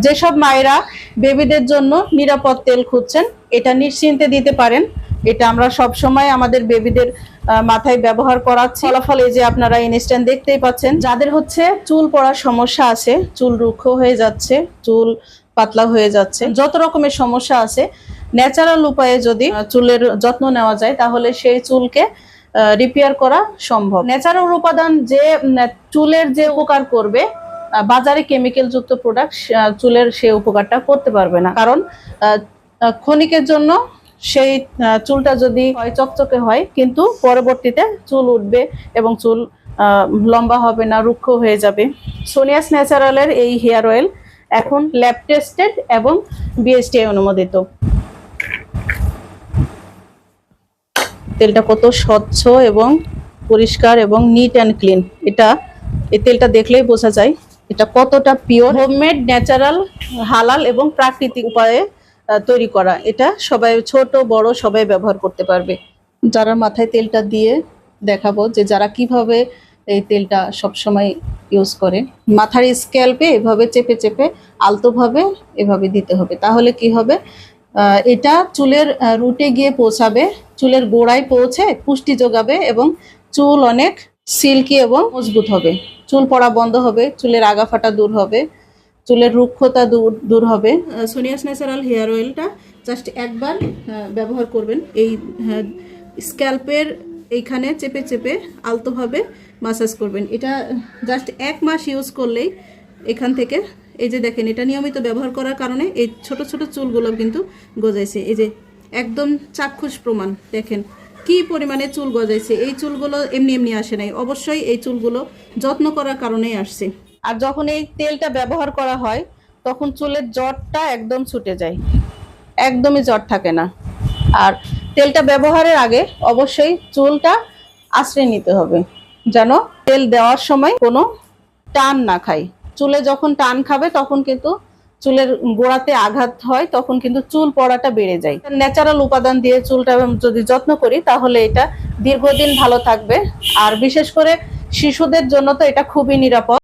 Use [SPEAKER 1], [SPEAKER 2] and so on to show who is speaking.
[SPEAKER 1] যেসব মায়েরা বেবিদের জন্য নিরাপদ তেল খুঁজছেন, এটা নিশ্চিন্তে দিতে পারেন। এটা আমরা সব সময় আমাদের বেবিদের মাথায় ব্যবহার করাচ্ছি। ফলাফল এই যে আপনারা ইনস্ট্যান্ট দেখতেই পাচ্ছেন। যাদের হচ্ছে চুল পড়ার সমস্যা আছে, চুল রুক্ষ হয়ে যাচ্ছে, চুল পাতলা হয়ে যাচ্ছে, যত রকমের সমস্যা আছে, ন্যাচারাল উপায়ে যদি চুলের যত্ন নেওয়া যায় তাহলে সেই চুলকে রিপেয়ার করা সম্ভব। ন্যাচারাল উপাদান যে চুলের যে উপকার করবে, বাজারে কেমিক্যাল যুক্ত প্রোডাক্ট চুলের সেই উপকারটা করতে পারবে না। কারণ ক্ষণিকের জন্য সেই চুলটা যদি হয় চকচকে হয়, কিন্তু পরবর্তীতে চুল উঠবে এবং চুল লম্বা হবে না, রুক্ষ হয়ে যাবে। সোনিয়াস ন্যাচারালের এই হেয়ার অয়েল এখন ল্যাব টেস্টেড এবং বিএসটিআই অনুমোদিত। তেলটা কত স্বচ্ছ এবং পরিষ্কার এবং নিট অ্যান্ড ক্লিন। এই তেলটা দেখলেই বোঝা যায় এটা কতটা পিওর, হোমমেড, ন্যাচারাল, হালাল এবং প্রাকৃতিক উপায়ে তৈরি করা। এটা সবাই, ছোট বড় সবাই ব্যবহার করতে পারবে। যারা মাথায় তেলটা দিয়ে দেখাবো যে যারা কিভাবে এই তেলটা সবসময় ইউজ করে। মাথার স্ক্যাল্পে এভাবে চেপে চেপে আলতোভাবে এভাবে দিতে হবে, তাহলে কি হবে, এটা চুলের রুটে গিয়ে পৌঁছাবে, চুলের গোড়ায় পৌঁছে পুষ্টি যোগাবে এবং চুল অনেক সিল্কি এবং মজবুত হবে। চুল পড়া বন্ধ হবে, চুলের আগা ফাটা দূর হবে, চুলের রুক্ষতা দূর হবে। সোনিয়াস ন্যাচারাল হেয়ার অয়েলটা জাস্ট একবার ব্যবহার করবেন। এই স্ক্যাল্পের এইখানে চেপে চেপে আলতোভাবে মাসাজ করবেন। এটা জাস্ট 1 মাস ইউজ করলেই এখান থেকে, এই যে দেখেন, এটা নিয়মিত ব্যবহার করার কারণে এই ছোট ছোট চুলগুলো কিন্তু গজাইছে। এই যে একদম চাক্ষুষ প্রমাণ, দেখেন কি পরিমাণে চুল গজাইছে। এই চুলগুলো এমনি এমনি আসে নাই, অবশ্যই এই চুলগুলো যত্ন করার কারণেই আসছে। আর যখন এই তেলটা ব্যবহার করা হয় তখন চুলের জটটা একদম ছুটে যায়, একদমই জট থাকে না। আর তেলটা ব্যবহারের আগে অবশ্যই চুলটা আঁচড়ে নিতে হবে, যেন তেল দেওয়ার সময় কোনো টান না খায়। চুলে যখন টান খাবে তখন কিন্তু চুলের গোড়াতে আঘাত হয়, তখন কিন্তু চুল পড়াটা বেড়ে যায়। ন্যাচারাল উপাদান দিয়ে চুলটা যদি যত্ন করি তাহলে এটা দীর্ঘদিন ভালো থাকবে। আর বিশেষ করে শিশুদের জন্য তো এটা খুবই নিরাপদ।